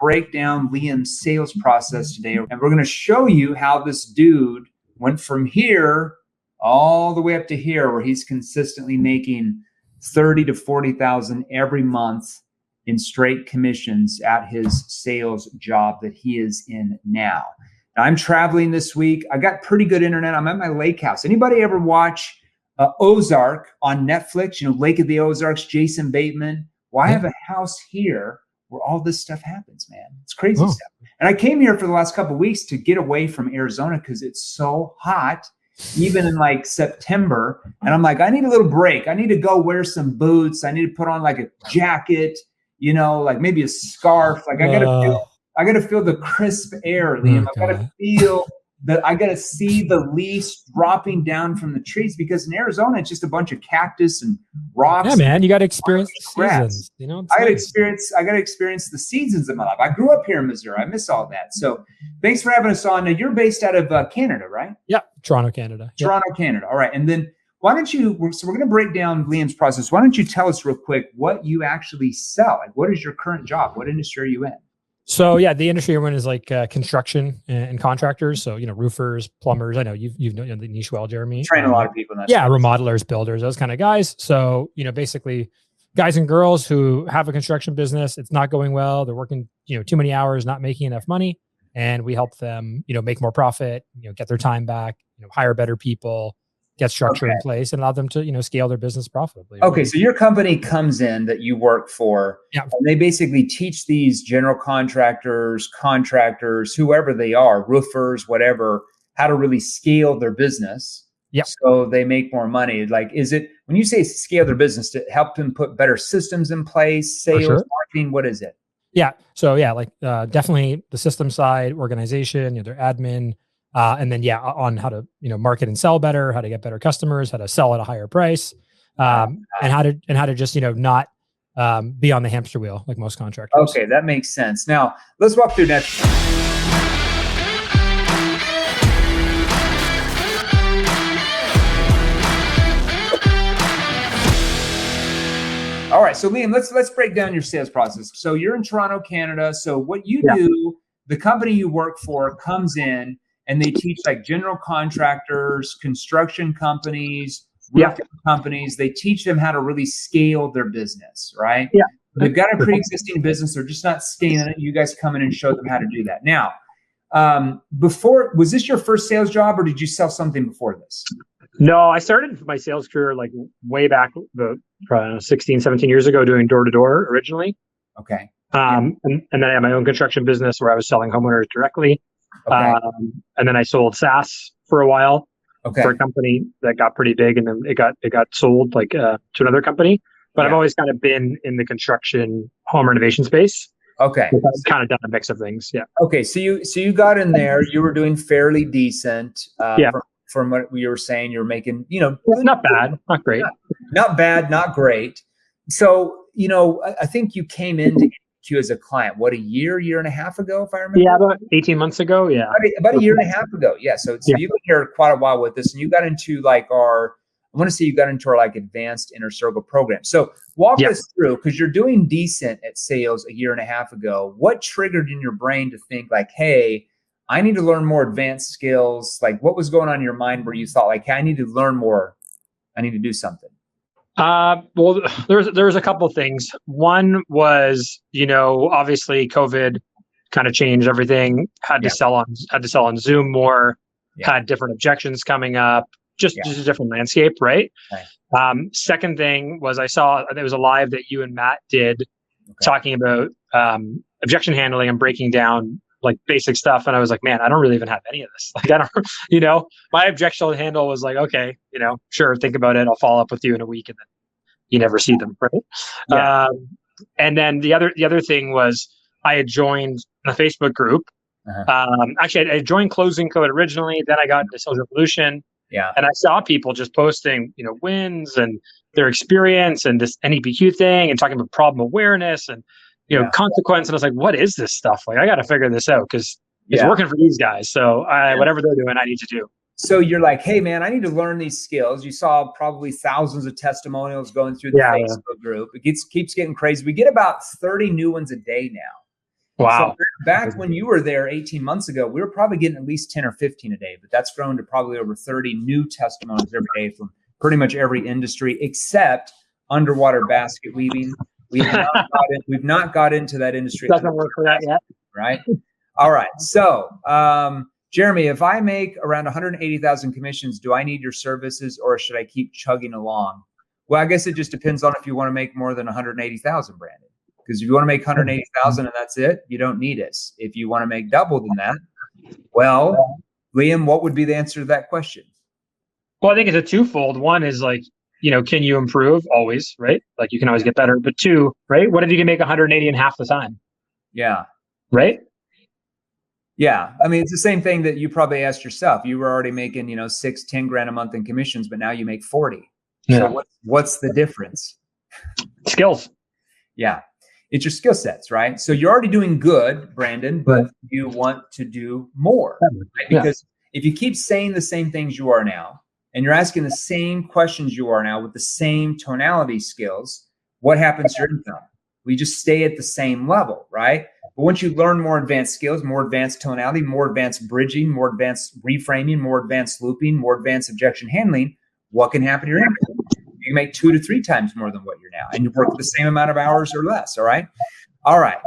break down Liam's sales process today. And we're going to show you how this dude went from here all the way up to here, where he's consistently making 30 to 40,000 every month in straight commissions at his sales job that he is in now. Now, I'm traveling this week. I got pretty good internet. I'm at my lake house. Anybody ever watch Ozark on Netflix? You know, Lake of the Ozarks, Jason Bateman. Well, I have a house here where all this stuff happens, man. It's crazy stuff. And I came here for the last couple of weeks to get away from Arizona because it's so hot, even in like September. And I'm like, I need a little break. I need to go wear some boots. I need to put on like a jacket, you know, like maybe a scarf. Like I gotta feel the crisp air, Liam. I gotta feel that. I gotta see the leaves dropping down from the trees, because in Arizona it's just a bunch of cactus and rocks. Yeah, man, you got to experience the seasons. You know, I got to experience the seasons of my life. I grew up here in Missouri. I miss all that. So, thanks for having us on. Now, you're based out of Canada, right? Yeah, Toronto, Canada. Toronto, Canada. All right, and then why don't you? So we're going to break down Liam's process. Why don't you tell us real quick what you actually sell? Like, what is your current job? What industry are you in? So yeah, the industry we're in is like construction and contractors. So, you know, roofers, plumbers. I know you've known the niche well, Jeremy. Train a lot of people in that. Yeah, space. Remodelers, builders, those kind of guys. So, you know, basically guys and girls who have a construction business, it's not going well. They're working, you know, too many hours, not making enough money. And we help them, you know, make more profit, you know, get their time back, you know, hire better people, get structure in place, and allow them to, you know, scale their business profitably. Okay. So your company comes in that you work for, and they basically teach these general contractors, whoever they are, roofers, whatever, how to really scale their business. Yeah. So they make more money. Like, is it, when you say scale their business, to help them put better systems in place, sales, marketing, what is it? Yeah. So yeah, like definitely the system side, organization, you know, their admin, and then on how to, you know, market and sell better, how to get better customers, how to sell at a higher price, and how to just, you know, not be on the hamster wheel like most contractors. Okay, that makes sense. Now let's walk through that. All right, so Liam, let's break down your sales process. So you're in Toronto, Canada. So what you do, the company you work for comes in and they teach like general contractors, construction companies, roofing companies. They teach them how to really scale their business, right? Yeah. They've got a pre-existing business. They're just not scaling it. You guys come in and show them how to do that. Now, was this your first sales job, or did you sell something before this? No, I started my sales career like way back 16, 17 years ago doing door-to-door originally. Okay. And then I had my own construction business where I was selling homeowners directly. Okay. And then I sold SaaS for a while for a company that got pretty big, and then it got sold like to another company. But I've always kind of been in the construction home renovation space. Okay. I've kind of done a mix of things. Yeah. Okay. So you got in there, you were doing fairly decent. From what you were saying, you're making, you know, not bad, not great. Not bad, not great. So, you know, I think you came into you as a client, what, a year and a half ago, if I remember? Yeah, about 18 months ago. Yeah. About a year and a half ago. Yeah. So you've been here quite a while with us, and you got into like our like advanced inner circle program. So walk us through, because you're doing decent at sales a year and a half ago. What triggered in your brain to think like, hey, I need to learn more advanced skills? Like, what was going on in your mind where you thought like, hey, I need to learn more. I need to do something. Well, there's a couple of things. One was, you know, obviously COVID kind of changed everything. Had to sell on Zoom more. Had different objections coming up. Just a different landscape, right? Second thing was I saw there was a live that you and Matt did talking about objection handling and breaking down like basic stuff. And I was like, man, I don't really even have any of this. Like, I don't, you know, my objection handle was like, okay, you know, sure, think about it. I'll follow up with you in a week, and then you never see them, right? Yeah. And then the other thing was I had joined a Facebook group. Actually, I joined Closing Code originally. Then I got into Sales Revolution. Yeah. And I saw people just posting, you know, wins and their experience and this NEPQ thing and talking about problem awareness and, you know, consequence. And I was like, what is this stuff? Like, I got to figure this out because it's working for these guys. So whatever they're doing, I need to do. So you're like, hey, man, I need to learn these skills. You saw probably thousands of testimonials going through the Facebook group. It keeps getting crazy. We get about 30 new ones a day now. Wow. So back when you were there 18 months ago, we were probably getting at least 10 or 15 a day, but that's grown to probably over 30 new testimonies every day from pretty much every industry except underwater basket weaving. We've not got into that industry. Doesn't work for that yet. Right. All right. So, Jeremy, if I make around 180,000 commissions, do I need your services or should I keep chugging along? Well, I guess it just depends on if you want to make more than 180,000, Brandon. Because if you want to make 180,000 and that's it, you don't need us. If you want to make double than that, well, Liam, what would be the answer to that question? Well, I think it's a twofold. One is like, can you improve? Always, right? Like you can always get better. But two, right? What if you can make 180 in half the time? Yeah. Right? Yeah. I mean, it's the same thing that you probably asked yourself. You were already making, 6-10 grand a month in commissions, but now you make 40. Yeah. So what's the difference? Skills. Yeah. It's your skill sets, right? So you're already doing good, Brandon, but you want to do more, right? Because if you keep saying the same things you are now, and you're asking the same questions you are now with the same tonality skills, what happens to your income? We just stay at the same level, right? But once you learn more advanced skills, more advanced tonality, more advanced bridging, more advanced reframing, more advanced looping, more advanced objection handling, what can happen to your income? You can make 2 to 3 times more than what you're now, and you work the same amount of hours or less, all right? All right.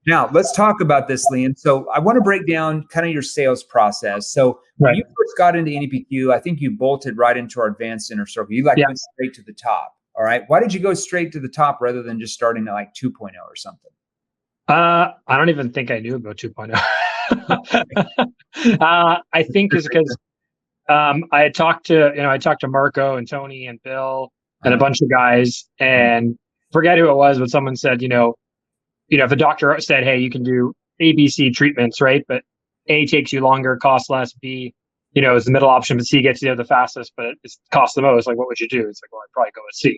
Now, let's talk about this, Liam. So I want to break down kind of your sales process. So when you first got into NEPQ, I think you bolted right into our advanced inner circle. You went straight to the top, all right? Why did you go straight to the top rather than just starting at like 2.0 or something? I don't even think I knew about 2.0. I think it's because I had talked to Marco and Tony and Bill and a bunch of guys, and forget who it was, but someone said, if a doctor said, hey, you can do ABC treatments, right? But A takes you longer, costs less. B, is the middle option, but C gets you there the fastest, but it costs the most. Like, what would you do? It's like, well, I'd probably go with C,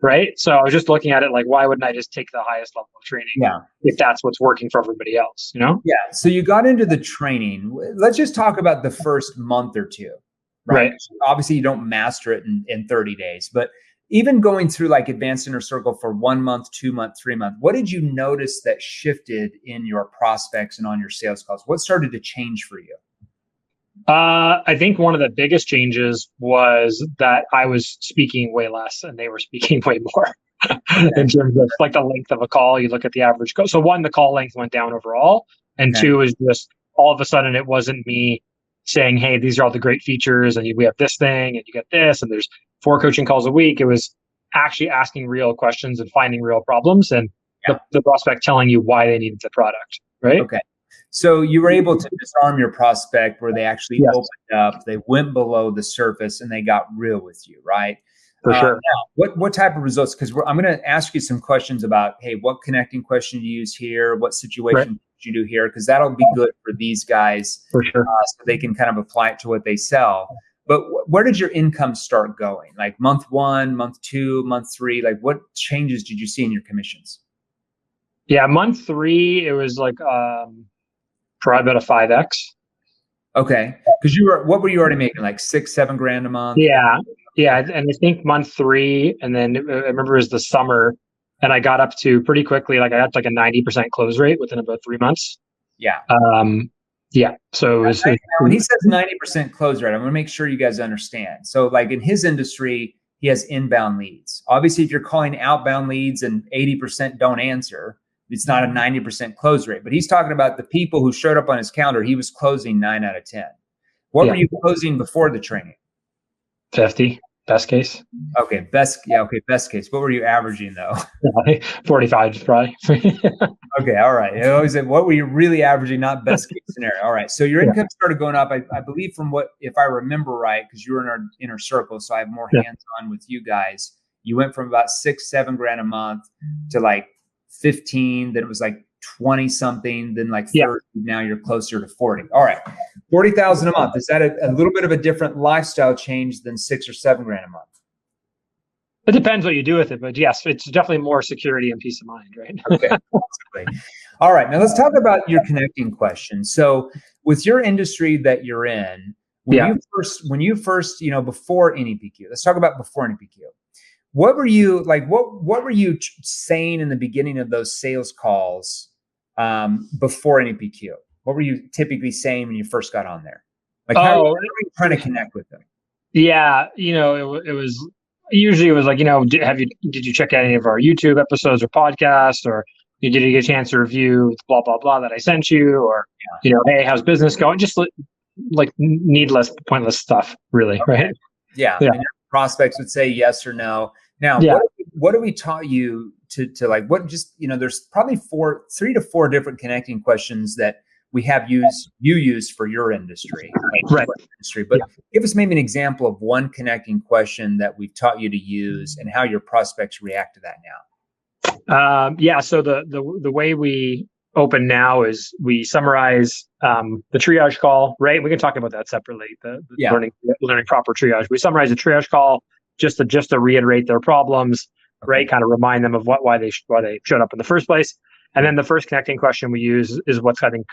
right? So I was just looking at it like, why wouldn't I just take the highest level of training if that's what's working for everybody else, Yeah. So you got into the training. Let's just talk about the first month or two, right? Obviously, you don't master it in 30 days, but even going through like advanced inner circle for 1 month, 2 month, 3 month, what did you notice that shifted in your prospects and on your sales calls? What started to change for you? I think one of the biggest changes was that I was speaking way less and they were speaking way more in terms of like the length of a call. You look at the average call. So one, the call length went down overall. And two is just all of a sudden it wasn't me saying, hey, these are all the great features and we have this thing and you get this and there's 4 coaching calls a week. It was actually asking real questions and finding real problems and the prospect telling you why they needed the product, right? Okay. So you were able to disarm your prospect where they actually opened up, they went below the surface and they got real with you, right? For sure. Now, what type of results? Because I'm going to ask you some questions about, hey, what connecting question you use here? What situation you do here? Because that'll be good for these guys. For sure. So they can kind of apply it to what they sell. But where did your income start going? Like month 1, month 2, month 3? Like what changes did you see in your commissions? Yeah, month 3, it was like probably about a 5x. Okay, because what were you already making? Like 6-7 grand a month? Yeah, and I think month 3, and then I remember it was the summer, and I got up to pretty quickly. Like I got to like a 90% close rate within about 3 months. Yeah. So it was, when he says 90% close rate, I'm going to make sure you guys understand. So like in his industry, he has inbound leads. Obviously, if you're calling outbound leads and 80% don't answer, it's not a 90% close rate. But he's talking about the people who showed up on his calendar. He was closing 9 out of 10. What were you closing before the training? 50, best case. Okay, best case. What were you averaging though? 45 probably. Okay, all right. I always said, what were you really averaging, not best case scenario? All right, so your income started going up, I believe from what, if I remember right, because you were in our inner circle, so I have more hands-on with you guys. You went from about 6-7 grand a month to like 15, then it was like 20 something, then like 30, now you're closer to 40. All right, 40,000 a month. Is that a little bit of a different lifestyle change than 6 or 7 grand a month? It depends what you do with it, but yes, it's definitely more security and peace of mind, right? Okay. All right. Now let's talk about your connecting question. So with your industry that you're in, when you first, before NEPQ, let's talk about before NEPQ. What were you like? What were you saying in the beginning of those sales calls before any PQ? What were you typically saying when you first got on there? Like, how are you trying to connect with them? Yeah, it was usually like, did you check out any of our YouTube episodes or podcasts, or did you get a chance to review blah blah blah that I sent you, or hey, how's business going? Just like needless, pointless stuff, really, Okay. right? Yeah. And your prospects would say yes or no. Now, what do we taught you to like? What just there's probably 3 to 4 different connecting questions that we have you use for your industry, right? But give us maybe an example of one connecting question that we've taught you to use and how your prospects react to that now. So the way we open now is we summarize the triage call, right? We can talk about that separately. The learning proper triage. We summarize the triage call just to reiterate their problems, right? Kind of remind them of why they showed up in the first place. And then the first connecting question we use is what's, I think,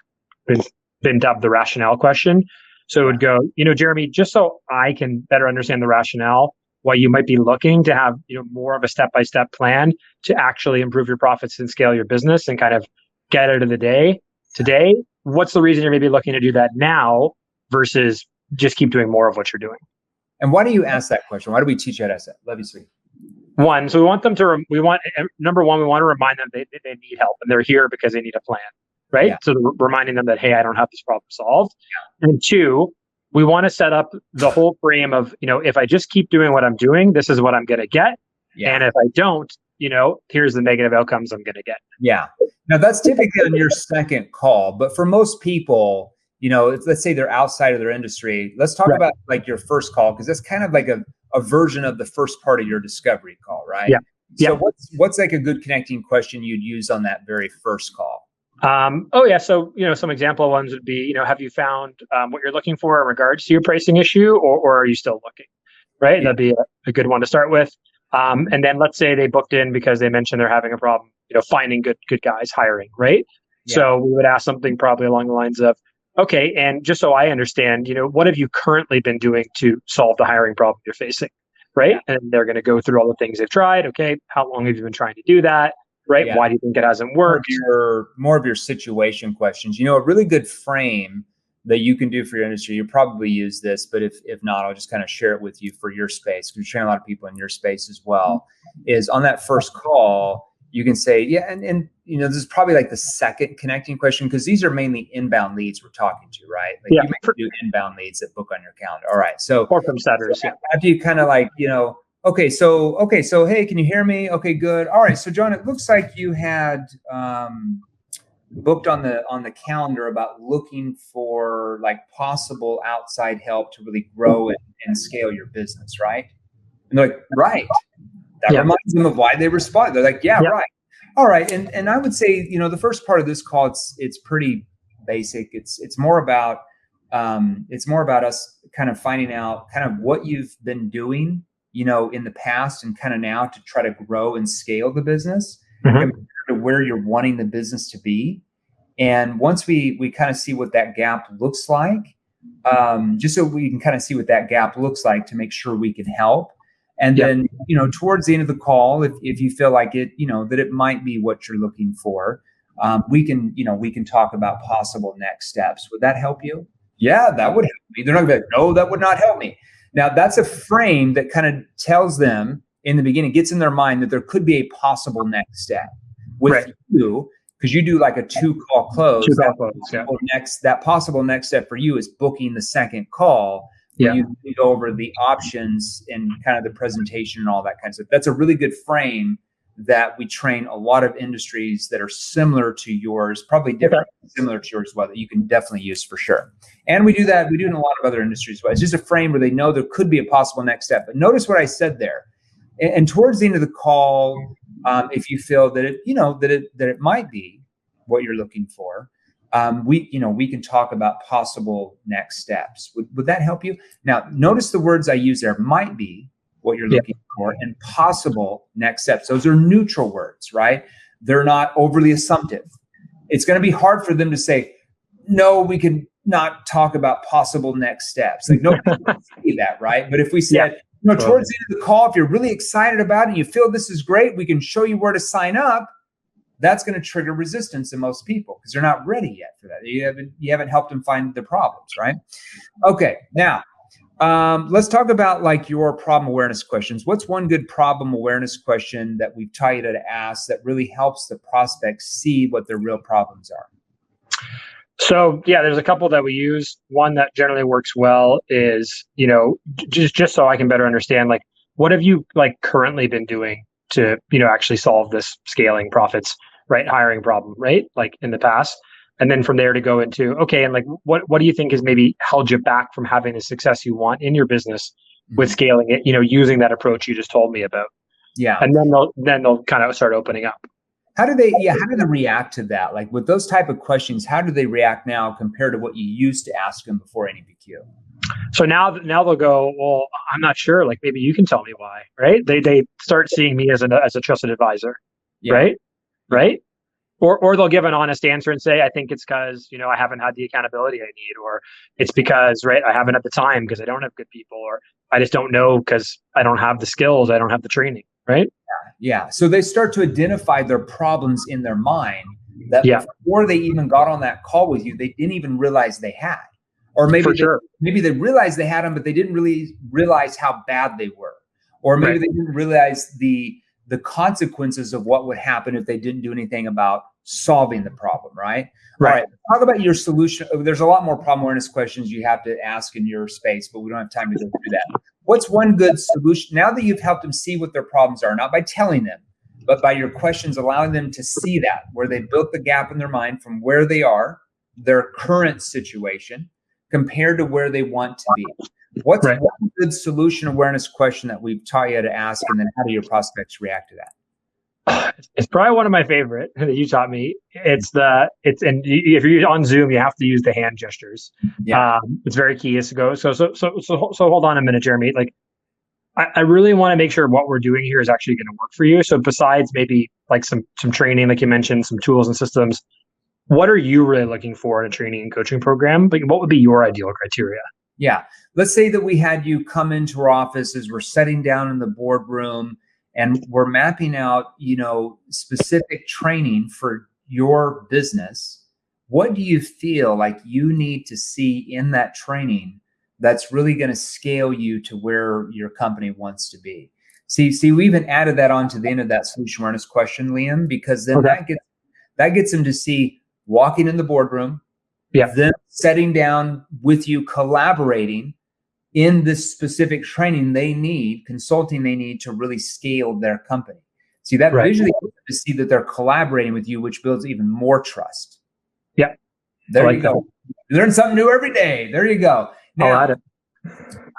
been dubbed the rationale question. So it would go, Jeremy, just so I can better understand the rationale, why you might be looking to have, more of a step-by-step plan to actually improve your profits and scale your business and kind of get out of the day today. What's the reason you're maybe looking to do that now versus just keep doing more of what you're doing? And why do you ask that question? Why do we teach you how to ask that? Obviously. One, so we want them to, number one, we want to remind them they need help and they're here because they need a plan. Right. Yeah. So reminding them that, hey, I don't have this problem solved. Yeah. And 2, we want to set up the whole frame of, if I just keep doing what I'm doing, this is what I'm going to get. Yeah. And if I don't, here's the negative outcomes I'm going to get. Yeah. Now that's typically on your second call. But for most people, let's say they're outside of their industry. Let's talk about like your first call, because that's kind of like a version of the first part of your discovery call, right? Yeah. So what's like a good connecting question you'd use on that very first call? So, some example ones would be, have you found what you're looking for in regards to your pricing issue, or are you still looking? Right. Yeah. That'd be a good one to start with. And then let's say they booked in because they mentioned they're having a problem, finding good guys, hiring. Right. Yeah. So we would ask something probably along the lines of, okay, and just so I understand, what have you currently been doing to solve the hiring problem you're facing? Right. Yeah. And they're going to go through all the things they've tried. Okay. How long have you been trying to do that? Right. Yeah. Why do you think it hasn't worked? More of your situation questions. A really good frame that you can do for your industry. You probably use this, but if not, I'll just kind of share it with you for your space, because you're training a lot of people in your space as well. Is on that first call, you can say, and this is probably like the second connecting question, because these are mainly inbound leads we're talking to, right? Like you may do inbound leads that book on your calendar. All right. So or from setters. So after you kind of like, Okay, so hey, can you hear me? Okay, good. All right, so John, it looks like you had booked on the calendar about looking for like possible outside help to really grow and scale your business, right? And they're like, right. That reminds them of why they respond. They're like, right. All right, and I would say, the first part of this call, it's pretty basic. It's more about us kind of finding out kind of what you've been doing, in the past and kind of now to try to grow and scale the business compared to where you're wanting the business to be. And once we kind of see what that gap looks like, just so we can kind of see what that gap looks like to make sure we can help. And then, towards the end of the call, if you feel like it, that it might be what you're looking for, we can talk about possible next steps. Would that help you? Yeah, that would help me. They're not going to be like, no, that would not help me. Now, that's a frame that kind of tells them in the beginning, gets in their mind that there could be a possible next step with you, because you do like a 2-call close. That possible next step for you is booking the second call. Yeah. You go over the options and kind of the presentation and all that kind of stuff. That's a really good frame that we train a lot of industries that are similar to yours, probably different, similar to yours as well, that you can definitely use for sure. And we do that. We do it in a lot of other industries as well. It's just a frame where they know there could be a possible next step. But notice what I said there. And towards the end of the call, if you feel that it might be what you're looking for, we can talk about possible next steps. Would that help you? Now, notice the words I use there: might be what you're looking for, and possible next steps. Those are neutral words, right? They're not overly assumptive. It's going to be hard for them to say, no, we can not talk about possible next steps. Like, nobody can say that, right? But if we said, towards the end of the call, if you're really excited about it and you feel this is great, we can show you where to sign up. that's going to trigger resistance in most people because they're not ready yet for that. You haven't helped them find the problems, right? Okay, now let's talk about like your problem awareness questions. What's one good problem awareness question that we've taught you to ask that really helps the prospects see what their real problems are? So yeah, there's a couple that we use. One that generally works well is, just so I can better understand, like, what have you like currently been doing to, actually solve this scaling profits, right? Hiring problem, right? Like in the past. And then from there to go into, okay, and like, what do you think has maybe held you back from having the success you want in your business with scaling it, using that approach you just told me about? Yeah. And then they'll kind of start opening up. How do they react to that? Like with those type of questions, how do they react now compared to what you used to ask them before NBQ? So now they'll go, well, I'm not sure. Like maybe you can tell me why, right? They start seeing me as a trusted advisor, right? Right? Or they'll give an honest answer and say, I think it's because, I haven't had the accountability I need, or it's because, right, I haven't had the time because I don't have good people, or I just don't know because I don't have the skills, I don't have the training, right? Yeah. So they start to identify their problems in their mind that before they even got on that call with you, they didn't even realize they had. Or maybe maybe they realized they had them, but they didn't really realize how bad they were. Or maybe they didn't realize the consequences of what would happen if they didn't do anything about solving the problem, right? All right. Talk about your solution. There's a lot more problem awareness questions you have to ask in your space, but we don't have time to go through that. What's one good solution now that you've helped them see what their problems are, not by telling them, but by your questions, allowing them to see that, where they built the gap in their mind from where they are, their current situation, compared to where they want to be. What's one good solution awareness question that we've taught you to ask, and then how do your prospects react to that? It's probably one of my favorite that you taught me. And if you're on Zoom, you have to use the hand gestures. Yeah. It's very key. Is to go. So hold on a minute, Jeremy. Like, I really want to make sure what we're doing here is actually going to work for you. So besides maybe like some training, like you mentioned, some tools and systems, what are you really looking for in a training and coaching program? Like, what would be your ideal criteria? Yeah. Let's say that we had you come into our offices, we're sitting down in the boardroom and we're mapping out, specific training for your business. What do you feel like you need to see in that training that's really going to scale you to where your company wants to be? See, we even added that on to the end of that solution awareness question, Liam, because then that gets them to see walking in the boardroom, then sitting down with you, collaborating in this specific training they need, consulting they need to really scale their company. See, that visually to see that they're collaborating with you, which builds even more trust. Yeah. There you go. You learn something new every day. There you go. Now,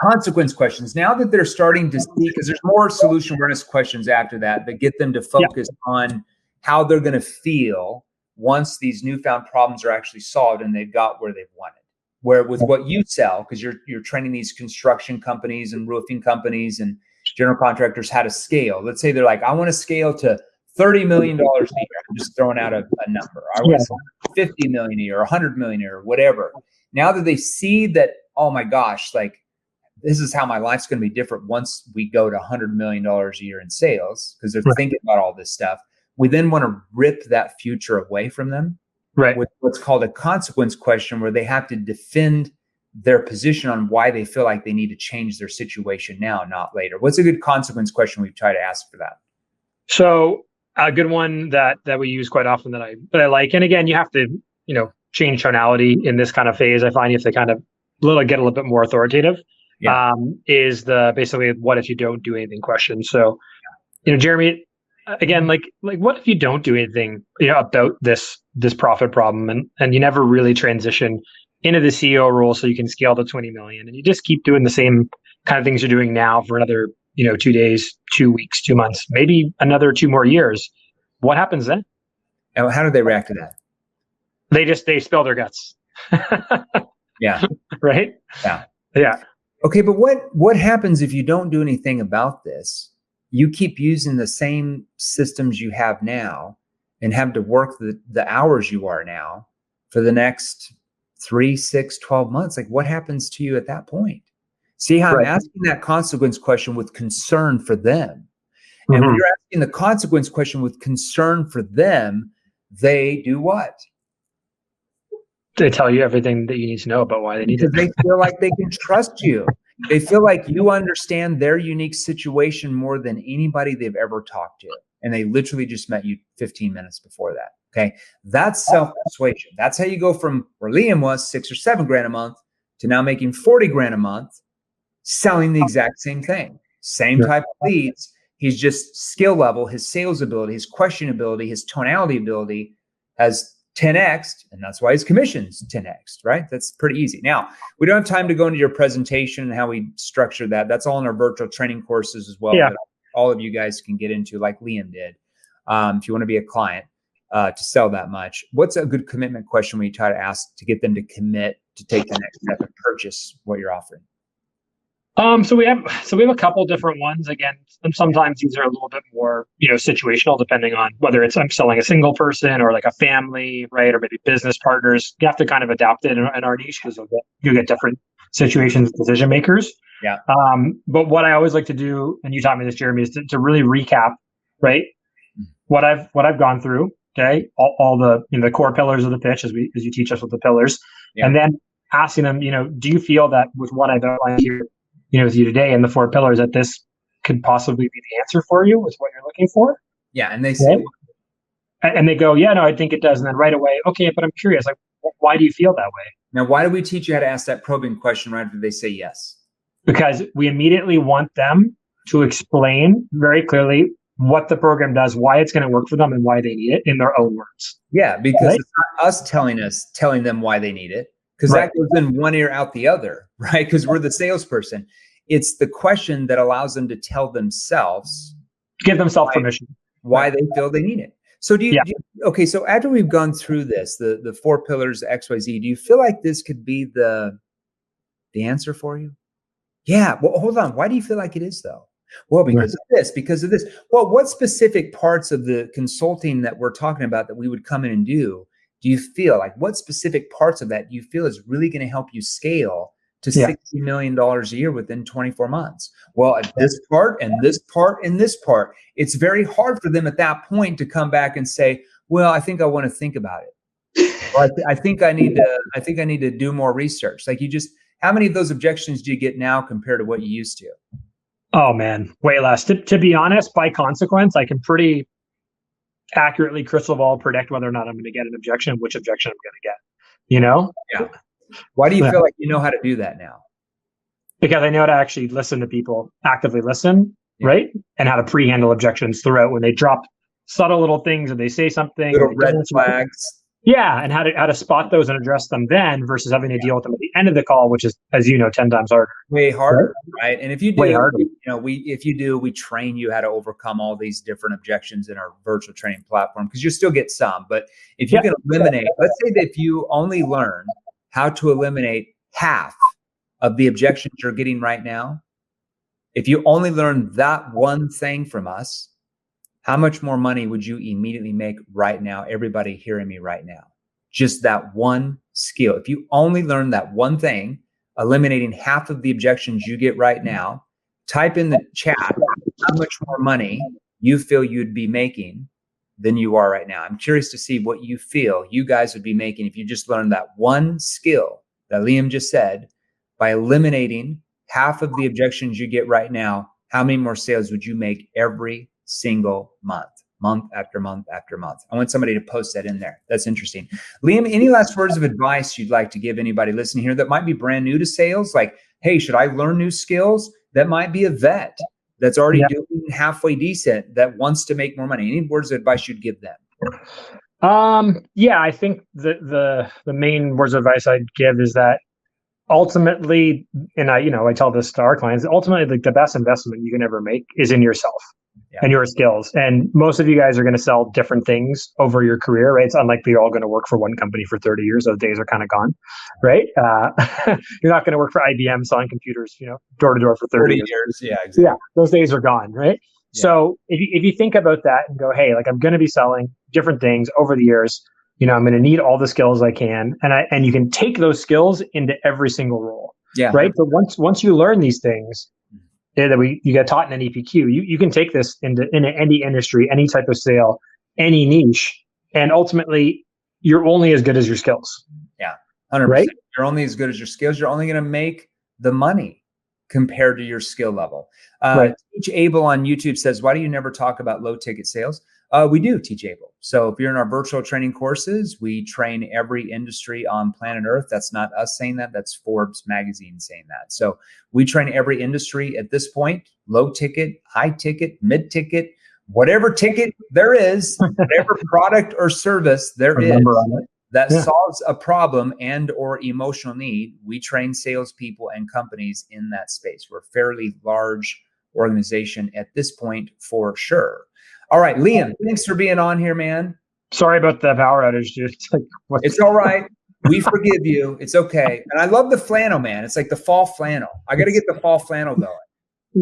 consequence questions. Now that they're starting to see, because there's more solution awareness questions after that get them to focus on how they're going to feel once these newfound problems are actually solved and they've got where they've wanted. Where with what you sell, because you're training these construction companies and roofing companies and general contractors how to scale. Let's say they're like, I want to scale to $30 million a year. I'm just throwing out a number. I want to scale to $50 million a year, $100 million a year, whatever. Now that they see that, oh my gosh, like this is how my life's going to be different once we go to $100 million a year in sales, because they're thinking about all this stuff. We then want to rip that future away from them. With what's called a consequence question, where they have to defend their position on why they feel like they need to change their situation now, not later. What's a good consequence question we've tried to ask for that? So a good one that we use quite often that I like, and again, you have to, change tonality in this kind of phase. I find you have to kind of get a little bit more authoritative. Is the basically what if you don't do anything question. So, Jeremy, again, like what if you don't do anything, about this profit problem, and you never really transition into the CEO role so you can scale to 20 million, and you just keep doing the same kind of things you're doing now for another, 2 days, 2 weeks, 2 months, maybe another 2 more years. What happens then? And how do they react to that? They spill their guts. Yeah. Right? Yeah. Okay, but what happens if you don't do anything about this? You keep using the same systems you have now and have to work the hours you are now for the next 3, 6, 12 months. Like, what happens to you at that point? See how I'm asking that consequence question with concern for them. And when you're asking the consequence question with concern for them, they do what? They tell you everything that you need to know about why they need it. Because they feel like they can trust you. They feel like you understand their unique situation more than anybody they've ever talked to. And they literally just met you 15 minutes before that. Okay. That's self-persuasion. That's how you go from where Liam was $6 or $7 grand a month to now making 40 grand a month, selling the exact same thing, same type of leads. He's just skill level, his sales ability, his question ability, his tonality ability has 10x, and that's why his commission's 10x, right? That's pretty easy. Now, we don't have time to go into your presentation and how we structure that. That's all in our virtual training courses as well. Yeah. That all of you guys can get into, like Liam did, if you want to be a client to sell that much. What's a good commitment question when you try to ask to get them to commit to take the next step and purchase what you're offering? So we have a couple different ones. Again, and sometimes these are a little bit more, situational, depending on whether it's I'm selling a single person or like a family, right, or maybe business partners. You have to kind of adapt it in our niche because you get different situations, decision makers. Yeah. But what I always like to do, and you taught me this, Jeremy, is to really recap, right, what I've gone through. Okay, all the core pillars of the pitch as you teach us with the pillars, and then asking them, do you feel that with what I've outlined here, with you today and the 4 pillars, that this could possibly be the answer for you with what you're looking for? Yeah. And they say, and they go, yeah, no, I think it does. And then right away, okay, but I'm curious, like, why do you feel that way? Now, why do we teach you how to ask that probing question right after they say yes? Because we immediately want them to explain very clearly what the program does, why it's going to work for them, and why they need it in their own words. Yeah, because it's not us telling them why they need it, because that goes in one ear out the other, right? Because we're the salesperson. It's the question that allows them to tell themselves, give themselves permission, why they feel they need it. So okay, so after we've gone through this, the 4 pillars, XYZ, do you feel like this could be the answer for you? Yeah. Well, hold on. Why do you feel like it is though? Well, because of this. Well, what specific parts of the consulting that we're talking about that we would come in and do you feel like, what specific parts of that do you feel is really going to help you scale to $60 million a year within 24 months? Well, at this part and this part and this part, it's very hard for them at that point to come back and say, well, I think I want to think about it. Or I think I need to do more research. Like how many of those objections do you get now compared to what you used to? Oh man, way less. To be honest, by consequence, I can pretty accurately crystal ball predict whether or not I'm going to get an objection, which objection I'm going to get, Yeah. Why do you feel like you know how to do that now? Because I know how to actually listen to people, actively listen, right? And how to pre-handle objections throughout when they drop subtle little things and they say something. Little red flags. Yeah, and how to spot those and address them then versus having to deal with them at the end of the call, which is, as you know, 10 times harder. Way harder, right? And if you do, way harder. We train you how to overcome all these different objections in our virtual training platform, because you still get some. But if you can eliminate, let's say that if you only learn how to eliminate half of the objections you're getting right now, if you only learn that one thing from us, how much more money would you immediately make right now? Everybody hearing me right now, just that one skill. If you only learn that one thing, eliminating half of the objections you get right now, type in the chat how much more money you feel you'd be making than you are right now. I'm curious to see what you feel you guys would be making if you just learned that one skill that Liam just said. By eliminating half of the objections you get right now, how many more sales would you make every single month after month after month? I want somebody to post that in there. That's interesting. Liam, any last words of advice you'd like to give anybody listening here that might be brand new to sales? Like, hey, should I learn new skills? That might be a vet that's already doing halfway decent that wants to make more money. Any words of advice you'd give them? I think the main words of advice I'd give is that ultimately, and I tell this to our clients, ultimately the best investment you can ever make is in yourself and your skills. And most of you guys are going to sell different things over your career, right? It's unlikely you're all going to work for one company for 30 years. Those days are kind of gone, right? You're not going to work for IBM selling computers, door to door for 30 years. Yeah, exactly. Yeah, those days are gone, right? Yeah. So if you think about that and go, hey, like I'm going to be selling different things over the years, I'm going to need all the skills I can, and you can take those skills into every single role. Yeah. Right. But once you learn these things that you get taught in an EPQ, you can take this into any industry, any type of sale, any niche, And ultimately, you're only as good as your skills. Yeah, 100%. Right? You're only as good as your skills. You're only going to make the money compared to your skill level. Teach Able on YouTube says, why do you never talk about low ticket sales? We do teach Able. So if you're in our virtual training courses, we train every industry on planet Earth. That's not us saying that. That's Forbes magazine saying that. So we train every industry at this point, low ticket, high ticket, mid ticket, whatever ticket there is, whatever product or service there is that solves a problem and or emotional need. We train salespeople and companies in that space. We're a fairly large organization at this point for sure. All right, Liam, thanks for being on here, man. Sorry about the power outage, dude. It's all right. We forgive you. It's okay. And I love the flannel, man. It's like the fall flannel. I got to get the fall flannel going.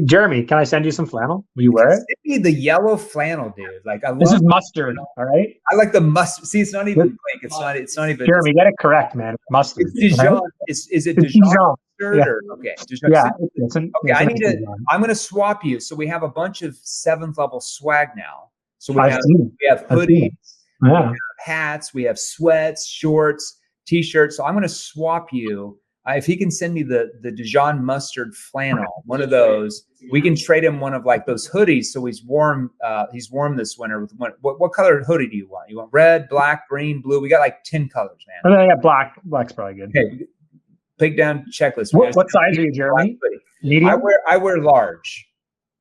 Jeremy, can I send you some flannel? Will you wear it? Send me the yellow flannel, dude. Like I love. This is mustard. All right. I like the mustard. See, it's not even pink. It's not even. Jeremy, get it correct, man. Mustard. It's Dijon. Right? Is it Dijon mustard? Yeah. Or, okay. Dijon. Yeah. I need to. I'm going to swap you. So we have a bunch of 7th level swag now. So we have hoodies, we have hats, we have sweats, shorts, t-shirts. So I'm going to swap you. If he can send me the Dijon mustard flannel, one of those, we can trade him one of like those hoodies. So he's warm. He's warm this winter. With what color hoodie do you want? You want red, black, green, blue? We got like 10 colors, man. I got black. Black's probably good. Okay, take down checklist. What size are you, Jeremy? Medium. I wear large.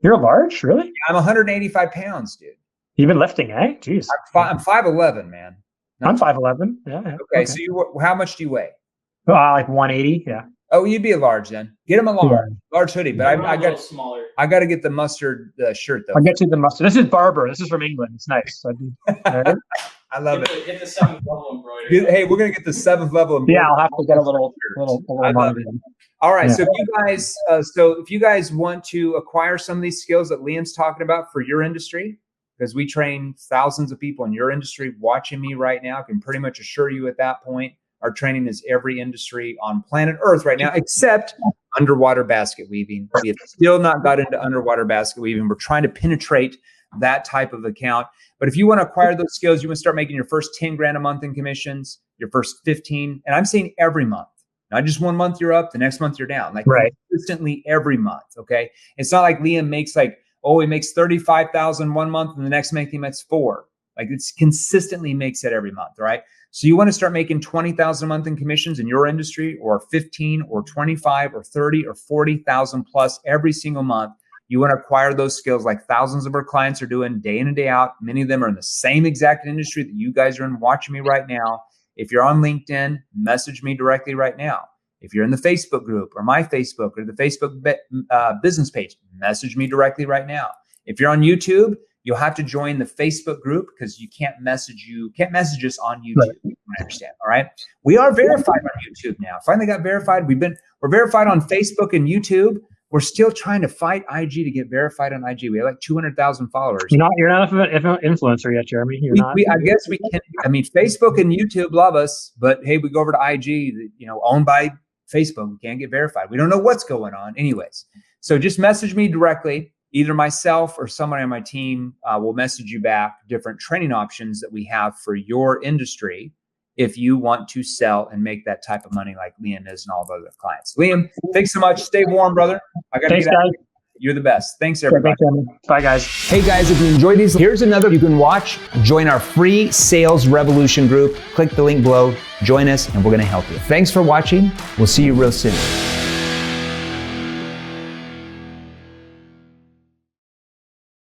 You're large, really? I'm 185 pounds, dude. You've been lifting, eh? Jeez. I'm 5'11", man. I'm 5'11". Yeah. Okay, so how much do you weigh? Like 180. Yeah. Oh, you'd be a large then. Get him a large hoodie. But I got smaller. I got to get the mustard shirt though. I'll get you the mustard. This is Barber. This is from England. It's nice. I love it. Get the 7th level embroidery. Hey, we're gonna get the 7th level embroidery. Yeah, I'll have to get a little All right. So if you guys want to acquire some of these skills that Liam's talking about for your industry, because we train thousands of people in your industry watching me right now, I can pretty much assure you at that point, our training is every industry on planet Earth right now, except underwater basket weaving. We have still not got into underwater basket weaving. We're trying to penetrate that type of account. But if you want to acquire those skills, you want to start making your first 10 grand a month in commissions, your first 15. And I'm saying every month, not just 1 month you're up, the next month you're down, like consistently every month. Okay. It's not like Liam makes he makes 35,000 1 month and the next month he makes 4. Like it's consistently makes it every month. Right. So you want to start making 20,000 a month in commissions in your industry, or 15 or 25 or 30 or 40,000 plus every single month. You want to acquire those skills like thousands of our clients are doing day in and day out. Many of them are in the same exact industry that you guys are in watching me right now. If you're on LinkedIn, message me directly right now. If you're in the Facebook group or my Facebook or the Facebook business page, message me directly right now. If you're on YouTube, you'll have to join the Facebook group because you can't message us on YouTube. Right. I understand. All right. We are verified on YouTube now. Finally got verified. We're verified on Facebook and YouTube. We're still trying to fight IG to get verified on IG. We have like 200,000 followers. You're not an influencer yet, Jeremy. I guess we can. I mean, Facebook and YouTube love us, but hey, we go over to IG, owned by Facebook. We can't get verified. We don't know what's going on. Anyways, so just message me directly. Either myself or someone on my team will message you back different training options that we have for your industry if you want to sell and make that type of money like Liam is and all the other clients. Liam, thanks so much. Stay warm, brother. Thanks, guys. You're the best. Thanks, everybody. Bye, guys. Hey, guys, if you enjoyed these, here's another you can watch. Join our free Sales Revolution group. Click the link below. Join us, and we're going to help you. Thanks for watching. We'll see you real soon.